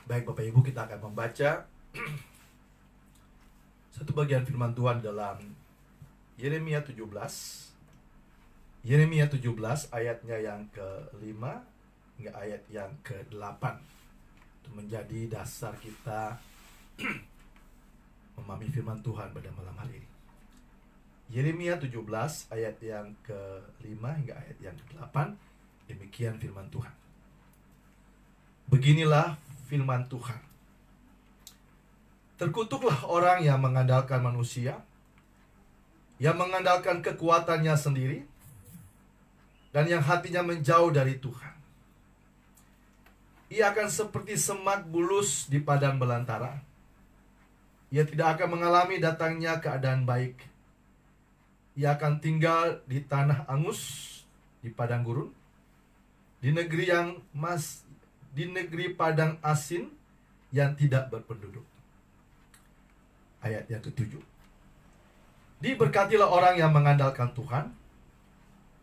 Baik Bapak Ibu, kita akan membaca satu bagian firman Tuhan dalam Yeremia 17. Yeremia 17 ayatnya yang ke-5 hingga ayat yang ke-8. Itu menjadi dasar kita memahami firman Tuhan pada malam hari ini. Yeremia 17 ayat yang ke-5 hingga ayat yang ke-8. Demikian firman Tuhan. Beginilah firman Tuhan. Terkutuklah orang yang mengandalkan manusia, yang mengandalkan kekuatannya sendiri, dan yang hatinya menjauh dari Tuhan. Ia akan seperti semak bulus di padang belantara. Ia tidak akan mengalami datangnya keadaan baik. Ia akan tinggal di tanah angus, di padang gurun, di negeri padang asin yang tidak berpenduduk. Ayat yang ke-7. Diberkatilah orang yang mengandalkan Tuhan,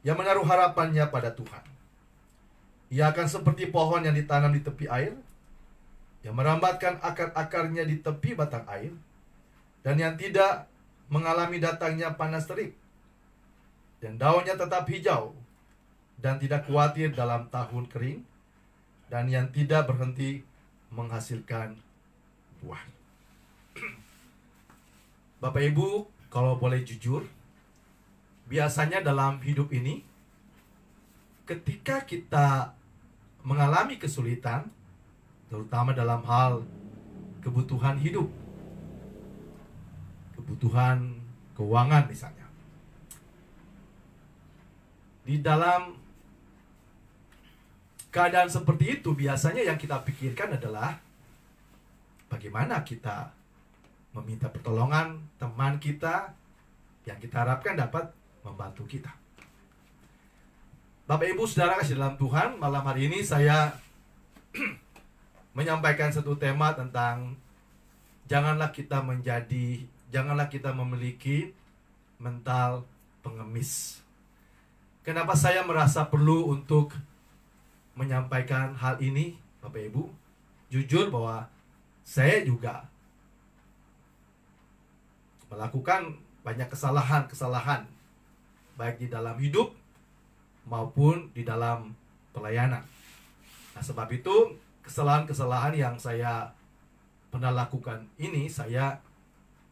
yang menaruh harapannya pada Tuhan. Ia akan seperti pohon yang ditanam di tepi air, yang merambatkan akar-akarnya di tepi batang air, dan yang tidak mengalami datangnya panas terik, dan daunnya tetap hijau, dan tidak khawatir dalam tahun kering, dan yang tidak berhenti menghasilkan buah. Bapak Ibu, kalau boleh jujur, biasanya dalam hidup ini, ketika kita mengalami kesulitan, terutama dalam hal kebutuhan hidup, kebutuhan keuangan misalnya, di dalam keadaan seperti itu, biasanya yang kita pikirkan adalah bagaimana kita meminta pertolongan teman kita yang kita harapkan dapat membantu kita. Bapak Ibu Saudara kasih dalam Tuhan, malam hari ini saya menyampaikan satu tema tentang janganlah kita memiliki mental pengemis. Kenapa saya merasa perlu untuk menyampaikan hal ini, Bapak Ibu? Jujur bahwa saya juga melakukan banyak kesalahan-kesalahan, baik di dalam hidup maupun di dalam pelayanan. Nah, sebab itu kesalahan-kesalahan yang saya pernah lakukan ini, saya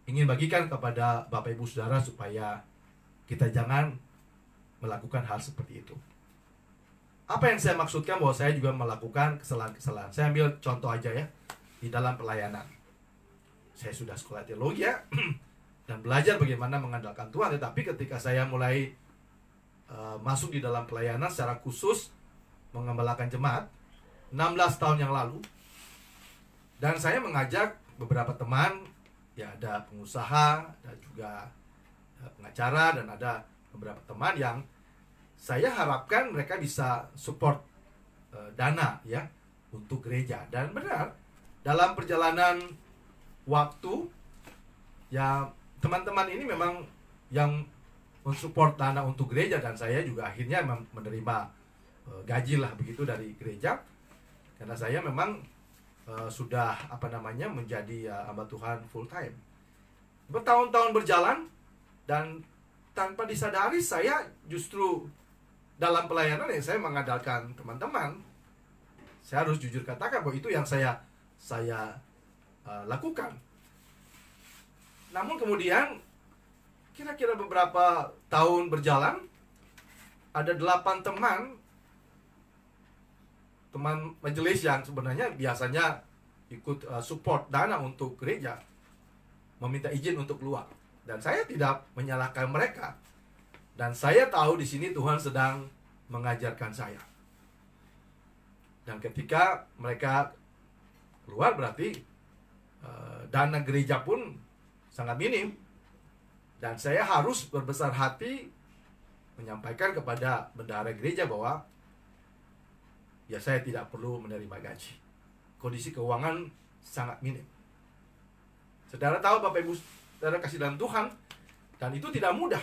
ingin bagikan kepada Bapak Ibu Saudara supaya kita jangan melakukan hal seperti itu. Apa yang saya maksudkan bahwa saya juga melakukan kesalahan-kesalahan? Saya ambil contoh aja ya, di dalam pelayanan. Saya sudah sekolah teologi ya, dan belajar bagaimana mengandalkan Tuhan. Tetapi ketika saya mulai masuk di dalam pelayanan secara khusus mengembalakan jemaat 16 tahun yang lalu, dan saya mengajak beberapa teman, ya ada pengusaha, ada juga pengacara, dan ada beberapa teman yang saya harapkan mereka bisa support dana ya untuk gereja. Dan benar, dalam perjalanan waktu ya teman-teman ini memang yang mensupport dana untuk gereja, dan saya juga akhirnya menerima gaji lah begitu dari gereja, karena saya memang sudah menjadi hamba Tuhan full time. Bertahun-tahun berjalan, dan tanpa disadari saya justru dalam pelayanan yang saya mengandalkan teman-teman. Saya harus jujur katakan bahwa itu yang saya lakukan. Namun kemudian kira-kira beberapa tahun berjalan, ada 8 teman majelis yang sebenarnya biasanya ikut support dana untuk gereja, meminta izin untuk keluar. Dan saya tidak menyalahkan mereka. Dan saya tahu di sini Tuhan sedang mengajarkan saya. Dan ketika mereka keluar, berarti dana gereja pun sangat minim. Dan saya harus berbesar hati menyampaikan kepada bendahara gereja bahwa ya saya tidak perlu menerima gaji. Kondisi keuangan sangat minim. Saudara tahu, Bapak Ibu Saudara kasih dalam Tuhan, dan itu tidak mudah.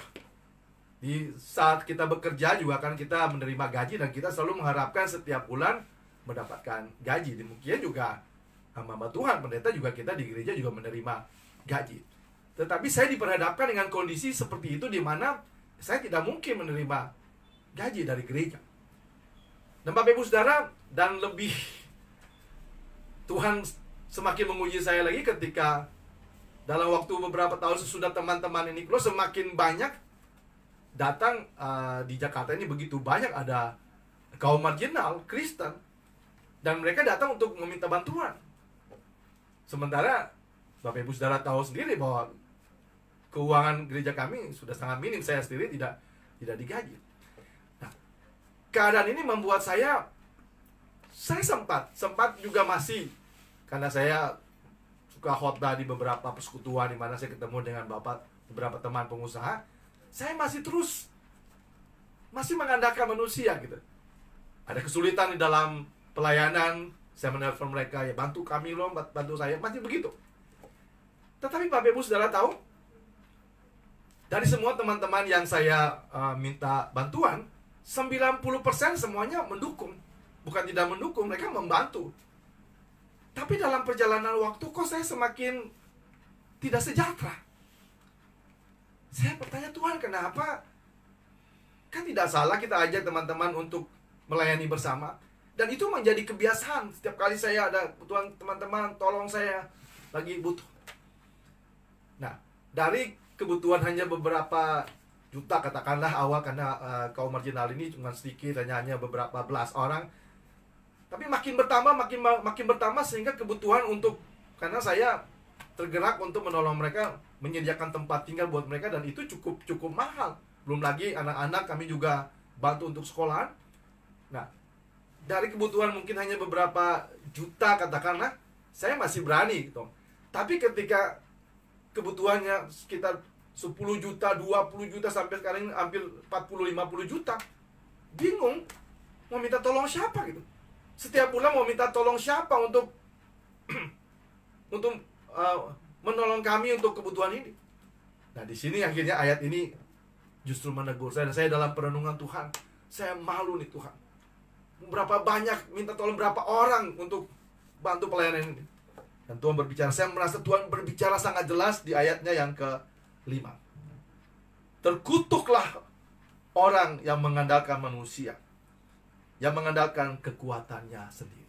Di saat kita bekerja juga kan kita menerima gaji, dan kita selalu mengharapkan setiap bulan mendapatkan gaji. Demikian juga hamba Tuhan, pendeta juga, kita di gereja juga menerima gaji. Tetapi saya diperhadapkan dengan kondisi seperti itu, di mana saya tidak mungkin menerima gaji dari gereja. Dan Bapak Ibu Saudara, dan lebih, Tuhan semakin menguji saya lagi ketika dalam waktu beberapa tahun sesudah teman-teman ini keluar, semakin banyak datang di Jakarta ini, begitu banyak ada kaum marginal Kristen, dan mereka datang untuk meminta bantuan. Sementara Bapak Ibu Saudara tahu sendiri bahwa keuangan gereja kami sudah sangat minim, saya sendiri tidak digaji. Nah, keadaan ini membuat saya sempat juga masih, karena saya suka khotbah di beberapa persekutuan di mana saya ketemu dengan beberapa teman pengusaha, saya masih mengandalkan manusia gitu. Ada kesulitan di dalam pelayanan, saya menelpon mereka, ya bantu kami loh, bantu saya, masih begitu. Tetapi Bapak Ibu Saudara tahu, dari semua teman-teman yang saya minta bantuan, 90% semuanya mendukung. Bukan tidak mendukung, mereka membantu. Tapi dalam perjalanan waktu, kok saya semakin tidak sejahtera. Saya bertanya, Tuhan, kenapa? Kan tidak salah kita ajak teman-teman untuk melayani bersama. Dan itu menjadi kebiasaan. Setiap kali saya ada kebutuhan teman-teman, tolong saya, lagi butuh. Nah, dari kebutuhan hanya beberapa juta, katakanlah awal, karena kaum marginal ini cuma sedikit, hanya beberapa belas orang. Tapi makin bertambah sehingga kebutuhan untuk, karena saya tergerak untuk menolong mereka, menyediakan tempat tinggal buat mereka, dan itu cukup mahal. Belum lagi anak-anak kami juga bantu untuk sekolahan. Nah, dari kebutuhan mungkin hanya beberapa juta, katakanlah, saya masih berani gitu. Tapi ketika kebutuhannya sekitar 10 juta, 20 juta, sampai sekarang ini hampir 40-50 juta, bingung mau minta tolong siapa gitu. Setiap bulan mau minta tolong siapa untuk menolong kami untuk kebutuhan ini. Nah, di sini akhirnya ayat ini justru menegur saya. Dan saya dalam perenungan, Tuhan, saya malu nih Tuhan. Berapa banyak minta tolong berapa orang untuk bantu pelayanan ini. Dan Tuhan berbicara, saya merasa Tuhan berbicara sangat jelas di ayatnya yang ke-5. Terkutuklah orang yang mengandalkan manusia, yang mengandalkan kekuatannya sendiri.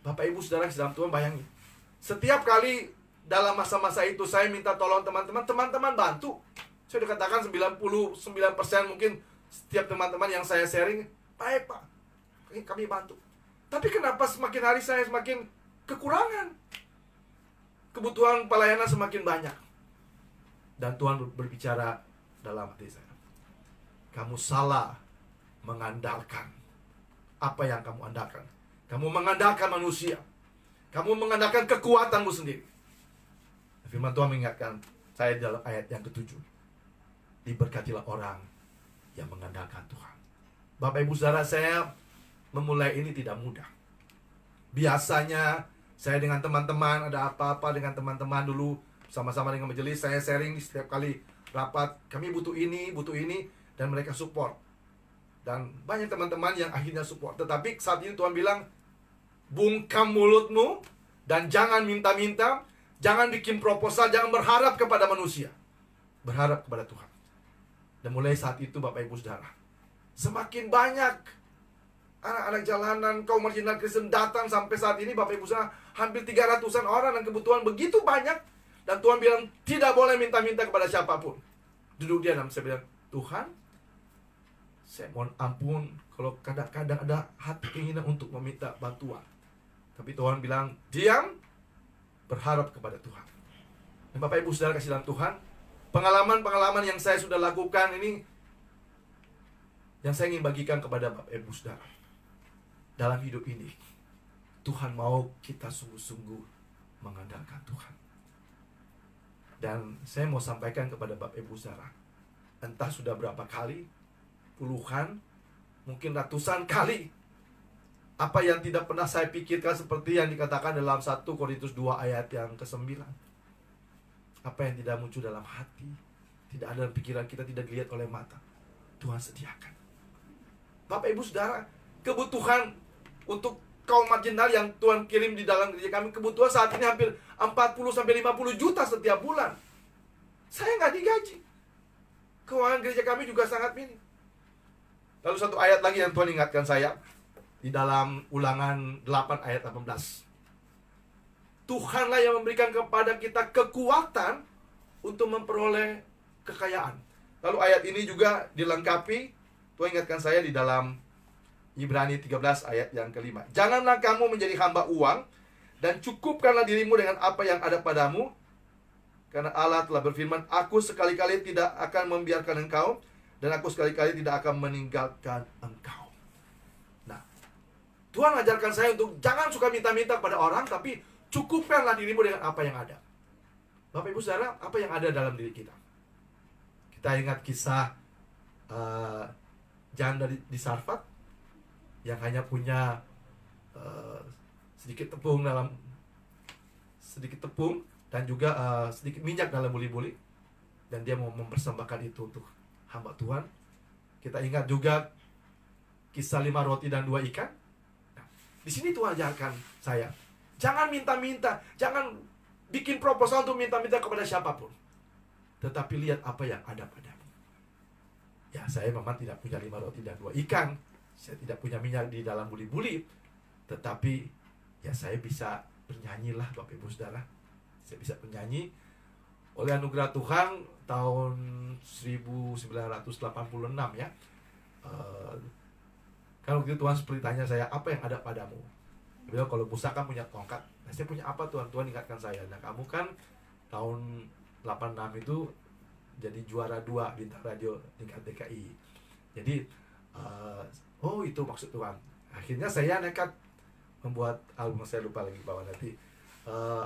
Bapak Ibu Saudara dalam Tuhan, bayangin, setiap kali dalam masa-masa itu saya minta tolong teman-teman bantu. Saya udah katakan 99% mungkin setiap teman-teman yang saya sharing, baik Pak, kami bantu. Tapi kenapa semakin hari saya semakin kekurangan? Kebutuhan pelayanan semakin banyak. Dan Tuhan berbicara dalam hati saya, kamu salah mengandalkan apa yang kamu andalkan. Kamu mengandalkan manusia. Kamu mengandalkan kekuatanmu sendiri. Firman Tuhan mengingatkan saya dalam ayat yang ke-7. Diberkatilah orang yang mengandalkan Tuhan. Bapak Ibu Saudara, saya memulai ini tidak mudah. Biasanya saya dengan teman-teman, ada apa-apa dengan teman-teman dulu, sama-sama dengan majelis, saya sharing setiap kali rapat, kami butuh ini, dan mereka support. Dan banyak teman-teman yang akhirnya support. Tetapi saat ini Tuhan bilang, bungkam mulutmu dan jangan minta-minta, jangan bikin proposal, jangan berharap kepada manusia. Berharap kepada Tuhan. Dan mulai saat itu Bapak Ibu Saudara, semakin banyak anak-anak jalanan, kaum marginal Kristen datang. Sampai saat ini Bapak Ibu Saudara, hampir 300-an orang, dan kebutuhan begitu banyak. Dan Tuhan bilang, tidak boleh minta-minta kepada siapapun. Duduk dia dan saya bilang, Tuhan, saya mohon ampun kalau kadang-kadang ada hati keinginan untuk meminta bantuan. Tapi Tuhan bilang, diam, berharap kepada Tuhan. Dan Bapak Ibu Saudara kasih dalam Tuhan, pengalaman-pengalaman yang saya sudah lakukan ini, yang saya ingin bagikan kepada Bapak Ibu Saudara. Dalam hidup ini, Tuhan mau kita sungguh-sungguh mengandalkan Tuhan. Dan saya mau sampaikan kepada Bapak Ibu Saudara, entah sudah berapa kali, puluhan, mungkin ratusan kali, apa yang tidak pernah saya pikirkan seperti yang dikatakan dalam 1 Korintus 2 ayat yang ke-9. Apa yang tidak muncul dalam hati, tidak ada dalam pikiran kita, tidak dilihat oleh mata, Tuhan sediakan. Bapak Ibu Saudara, kebutuhan untuk kaum marginal yang Tuhan kirim di dalam gereja kami. Kebutuhan saat ini hampir 40-50 juta setiap bulan. Saya nggak digaji. Keuangan gereja kami juga sangat minim. Lalu satu ayat lagi yang Tuhan ingatkan saya di dalam Ulangan 8 ayat 18. Tuhanlah yang memberikan kepada kita kekuatan untuk memperoleh kekayaan. Lalu ayat ini juga dilengkapi, Tuhan ingatkan saya di dalam Ibrani 13 ayat yang kelima. Janganlah kamu menjadi hamba uang, dan cukupkanlah dirimu dengan apa yang ada padamu. Karena Allah telah berfirman, aku sekali-kali tidak akan membiarkan engkau, dan aku sekali-kali tidak akan meninggalkan engkau. Nah, Tuhan ajarkan saya untuk jangan suka minta-minta kepada orang, tapi cukupkanlah dirimu dengan apa yang ada. Bapak Ibu Saudara, apa yang ada dalam diri kita? Kita ingat kisah janda di Sarfat yang hanya punya sedikit tepung dan juga sedikit minyak dalam buli-buli, dan dia mau mempersembahkan itu untuk hamba Tuhan. Kita ingat juga kisah 5 roti dan 2 ikan. Nah, di sini Tuhan ajarkan saya, jangan minta-minta, jangan bikin proposal untuk minta-minta kepada siapapun, tetapi lihat apa yang ada padamu. Ya, saya memang tidak punya 5 roti dan 2 ikan, saya tidak punya minyak di dalam buli-buli, tetapi ya saya bisa bernyanyilah Bapak Ibu Saudara. Saya bisa bernyanyi. Oleh anugerah Tuhan tahun 1986 ya, kalau gitu Tuhan seperti tanya saya, apa yang ada padamu? Dia bilang, kalau Musa kan punya tongkat. Nah, saya punya apa Tuhan? Tuhan ingatkan saya, nah kamu kan tahun 86 itu jadi juara 2 bintang radio tingkat DKI. Jadi oh itu maksud Tuhan. Akhirnya saya nekat membuat album. Saya lupa lagi bahwa nanti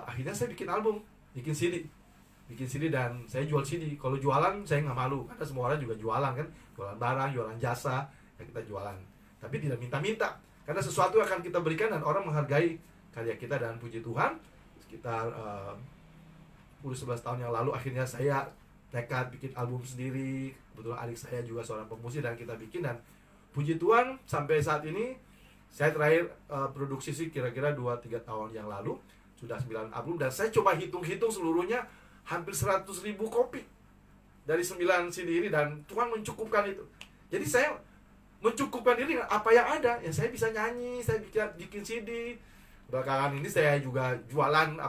akhirnya saya bikin album, bikin CD, dan saya jual CD. Kalau jualan saya nggak malu, karena semua orang juga jualan kan, jualan barang, jualan jasa, ya kita jualan. Tapi tidak minta-minta, karena sesuatu akan kita berikan dan orang menghargai karya kita. Dan puji Tuhan, sekitar 10-11 tahun yang lalu akhirnya saya nekat bikin album sendiri. Kebetulan adik saya juga seorang pemusik dan kita bikin, dan puji Tuhan sampai saat ini saya terakhir produksi sih kira-kira 2-3 tahun yang lalu, sudah 9 album, dan saya coba hitung-hitung seluruhnya hampir 100.000 kopi dari 9 CD ini, dan Tuhan mencukupkan itu. Jadi saya mencukupkan diri dengan apa yang ada. Ya saya bisa nyanyi, saya bikin CD. Belakangan ini saya juga jualan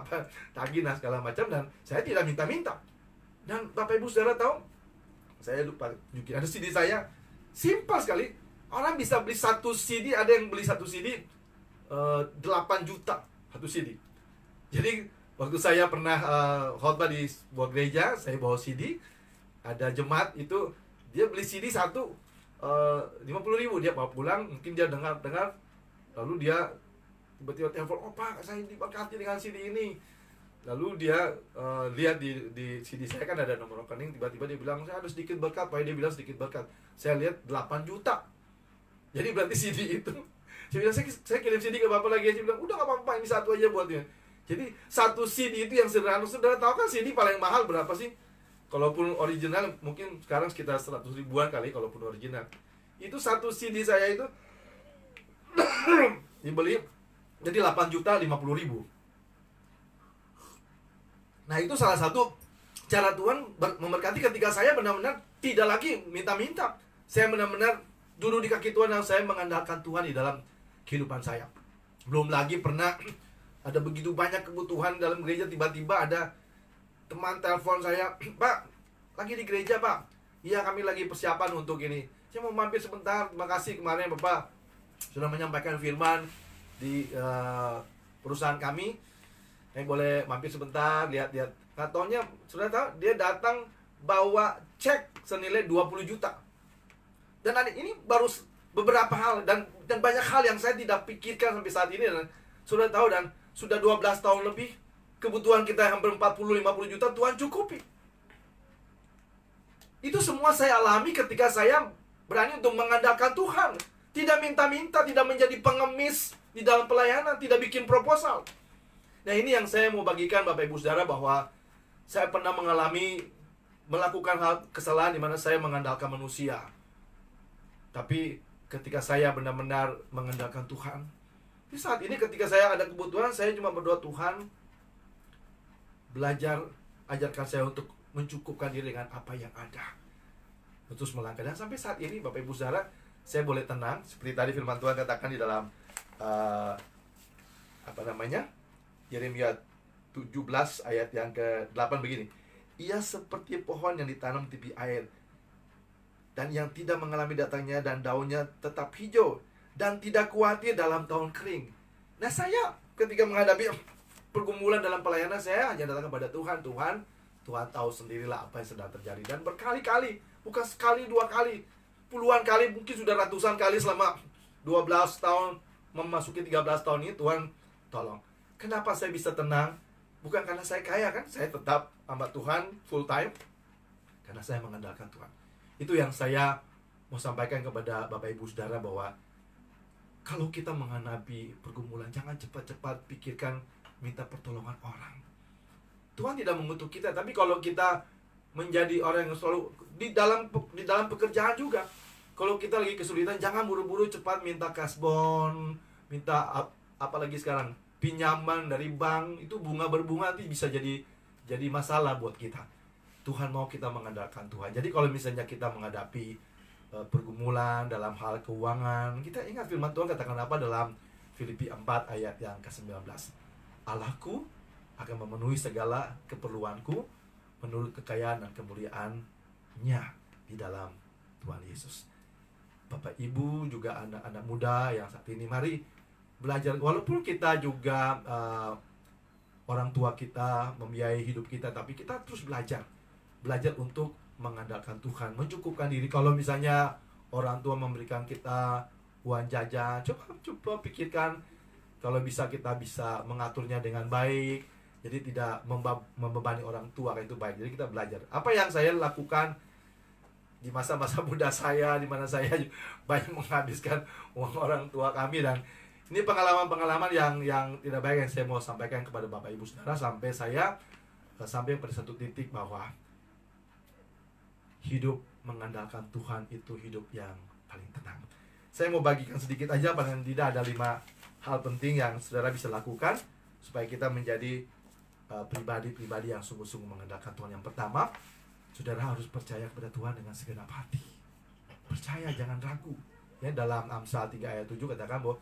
tagina segala macam, dan saya tidak minta-minta. Dan Bapak Ibu Saudara tahu, saya lupa tunjukin, ada CD saya simpel sekali. Orang bisa beli satu CD, ada yang beli satu CD 8 juta satu CD. Jadi waktu saya pernah khotbah di sebuah gereja, saya bawa CD, ada jemaat itu dia beli CD satu 50.000, dia bawa pulang, mungkin dia dengar, lalu dia tiba-tiba telepon, oh Pak, saya diberkati dengan CD ini. Lalu dia lihat di CD saya kan ada nomor rekening, tiba-tiba dia bilang, saya ada sedikit berkat, Pak. Dia bilang sedikit berkat. Saya lihat 8 juta. Jadi berarti CD itu. Saya bilang, saya kirim CD ke Bapak lagi. Dia bilang, udah gak apa-apa, ini satu aja buatnya. Jadi satu CD itu yang sederhana. Saudara tahu kan CD paling mahal berapa sih? Kalaupun original mungkin sekarang sekitar 100 ribuan kali, kalaupun original. Itu satu CD saya itu dibeli jadi 8 juta 50 ribu. Nah, itu salah satu cara Tuhan memberkati ketika saya benar-benar tidak lagi minta-minta. Saya benar-benar duduk di kaki Tuhan dan saya mengandalkan Tuhan di dalam kehidupan saya. Belum lagi pernah ada begitu banyak kebutuhan dalam gereja, tiba-tiba ada teman telepon saya, Pak, lagi di gereja Pak. Iya, kami lagi persiapan untuk ini. Saya mau mampir sebentar, terima kasih kemarin Bapak sudah menyampaikan firman di perusahaan kami. Boleh mampir sebentar, lihat-lihat. Katanya, sudah tahu, dia datang bawa cek senilai 20 juta. Dan ini baru beberapa hal, dan banyak hal yang saya tidak pikirkan sampai saat ini. Dan sudah tahu, dan sudah 12 tahun lebih, kebutuhan kita hampir 40-50 juta, Tuhan cukupi. Itu semua saya alami ketika saya berani untuk mengandalkan Tuhan. Tidak minta-minta, tidak menjadi pengemis di dalam pelayanan, tidak bikin proposal. Nah, ini yang saya mau bagikan Bapak Ibu Saudara, bahwa saya pernah melakukan hal kesalahan di mana saya mengandalkan manusia. Tapi ketika saya benar-benar mengandalkan Tuhan, Di saat ini ketika saya ada kebutuhan, saya cuma berdoa, Tuhan belajar, ajarkan saya untuk mencukupkan diri dengan apa yang ada, terus melangkah. Dan sampai saat ini Bapak Ibu Saudara, saya boleh tenang. Seperti tadi firman Tuhan katakan di dalam Yeremia 17 ayat yang ke-8 begini. Ia seperti pohon yang ditanam di tepi air, dan yang tidak mengalami datangnya, dan daunnya tetap hijau, dan tidak khawatir dalam tahun kering. Nah, saya ketika menghadapi pergumulan dalam pelayanan, saya hanya datang kepada Tuhan. Tuhan tahu sendirilah apa yang sedang terjadi. Dan berkali-kali, bukan sekali, dua kali, puluhan kali, mungkin sudah ratusan kali selama 12 tahun, memasuki 13 tahun ini, Tuhan tolong. Kenapa saya bisa tenang? Bukan karena saya kaya kan, saya tetap hamba Tuhan full time, karena saya mengandalkan Tuhan. Itu yang saya mau sampaikan kepada Bapak Ibu Saudara, bahwa kalau kita menghadapi pergumulan, jangan cepat-cepat pikirkan minta pertolongan orang. Tuhan tidak mengutuk kita, tapi kalau kita menjadi orang yang selalu di dalam pekerjaan juga, kalau kita lagi kesulitan, jangan buru-buru cepat minta kasbon, minta apalagi sekarang pinjaman dari bank. Itu bunga berbunga nanti bisa jadi masalah buat kita. Tuhan mau kita mengandalkan Tuhan. Jadi kalau misalnya kita menghadapi pergumulan dalam hal keuangan, kita ingat firman Tuhan katakan apa dalam Filipi 4 ayat yang ke-19. Allahku akan memenuhi segala keperluanku menurut kekayaan dan kemuliaan-Nya di dalam Tuhan Yesus. Bapak Ibu juga anak-anak muda yang saat ini, mari belajar. Walaupun kita juga orang tua kita membiayai hidup kita, tapi kita terus belajar untuk mengandalkan Tuhan, mencukupkan diri. Kalau misalnya orang tua memberikan kita uang jajan, coba pikirkan kalau kita bisa mengaturnya dengan baik, jadi tidak membebani orang tua, itu baik. Jadi kita belajar. Apa yang saya lakukan di masa-masa muda saya, di mana saya banyak menghabiskan uang orang tua kami, dan ini pengalaman-pengalaman yang tidak baik yang saya mau sampaikan kepada Bapak Ibu Saudara, sampai saya sampai pada satu titik bahwa hidup mengandalkan Tuhan itu hidup yang paling tenang. Saya mau bagikan sedikit aja, paling tidak ada 5 hal penting yang saudara bisa lakukan supaya kita menjadi pribadi-pribadi yang sungguh-sungguh mengandalkan Tuhan. Yang pertama, saudara harus percaya kepada Tuhan dengan segenap hati. Percaya, jangan ragu. Ya, dalam Amsal 3 ayat 7 katakan bahwa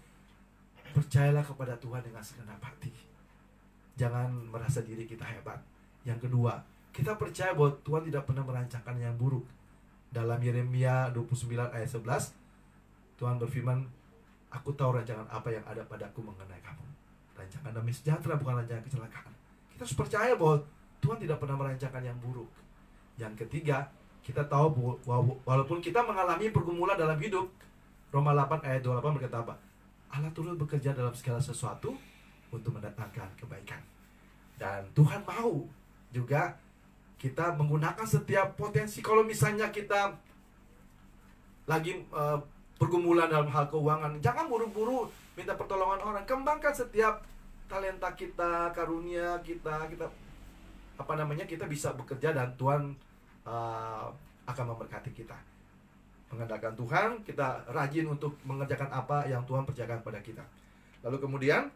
percayalah kepada Tuhan dengan segenap hati. Jangan merasa diri kita hebat. Yang kedua, kita percaya bahwa Tuhan tidak pernah merancangkan yang buruk. Dalam Yeremia 29 ayat 11, Tuhan berfirman, aku tahu rancangan apa yang ada padaku mengenai kamu. Rancangan damai sejahtera, bukan rancangan kecelakaan. Kita harus percaya bahwa Tuhan tidak pernah merancangkan yang buruk. Yang ketiga, kita tahu bahwa walaupun kita mengalami pergumulan dalam hidup, Roma 8 ayat 28 berkata apa? Allah turut bekerja dalam segala sesuatu untuk mendatangkan kebaikan. Dan Tuhan mau juga kita menggunakan setiap potensi. Kalau misalnya kita lagi pergumulan dalam hal keuangan, jangan buru-buru minta pertolongan orang. Kembangkan setiap talenta kita, karunia kita kita bisa bekerja, dan Tuhan akan memberkati kita. Mengandalkan Tuhan, kita rajin untuk mengerjakan apa yang Tuhan percayakan pada kita. Lalu kemudian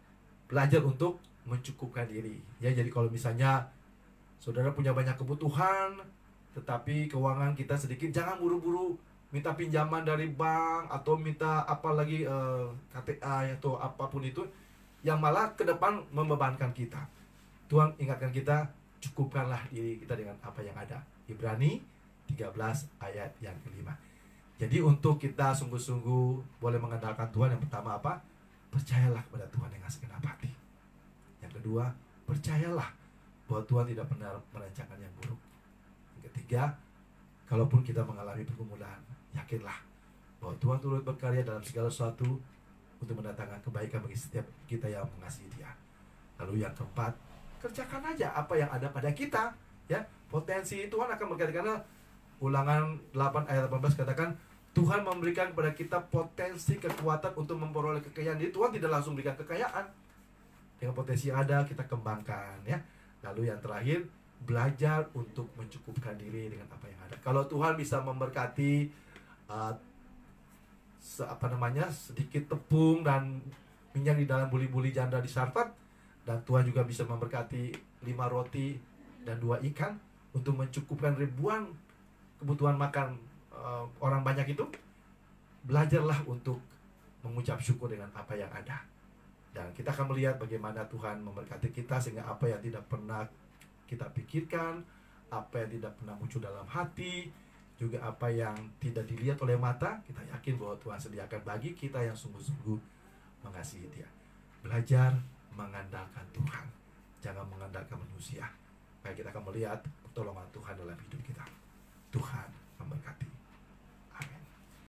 belajar untuk mencukupkan diri. Ya, jadi kalau misalnya saudara punya banyak kebutuhan, tetapi keuangan kita sedikit, jangan buru-buru minta pinjaman dari bank atau minta apalagi KTA atau apapun itu, yang malah ke depan membebankan kita. Tuhan ingatkan kita, cukupkanlah diri kita dengan apa yang ada. Ibrani 13 ayat yang kelima. Jadi untuk kita sungguh-sungguh boleh mengandalkan Tuhan, yang pertama apa? Percayalah kepada Tuhan dengan segenap hati. Yang kedua, percayalah bahwa Tuhan tidak pernah merancangkan yang buruk. Yang ketiga, kalaupun kita mengalami pergumulan, yakinlah bahwa Tuhan turut berkarya dalam segala sesuatu untuk mendatangkan kebaikan bagi setiap kita yang mengasihi Dia. Lalu yang keempat, kerjakan aja apa yang ada pada kita. Ya, potensi Tuhan akan berkata, karena Ulangan 8 ayat 18 katakan, Tuhan memberikan kepada kita potensi kekuatan untuk memperoleh kekayaan. Jadi Tuhan tidak langsung berikan kekayaan. Dengan potensi yang ada, kita kembangkan, ya. Lalu yang terakhir, belajar untuk mencukupkan diri dengan apa yang ada. Kalau Tuhan bisa memberkati sedikit tepung dan minyak di dalam buli-buli janda di Sarfat, dan Tuhan juga bisa memberkati 5 roti dan 2 ikan untuk mencukupkan ribuan kebutuhan makan orang banyak itu. Belajarlah untuk mengucap syukur dengan apa yang ada. Dan kita akan melihat bagaimana Tuhan memberkati kita, sehingga apa yang tidak pernah kita pikirkan, apa yang tidak pernah muncul dalam hati, juga apa yang tidak dilihat oleh mata, kita yakin bahwa Tuhan sediakan bagi kita yang sungguh-sungguh mengasihi Dia. Belajar mengandalkan Tuhan, jangan mengandalkan manusia. Baik, kita akan melihat pertolongan Tuhan dalam hidup kita. Tuhan memberkati.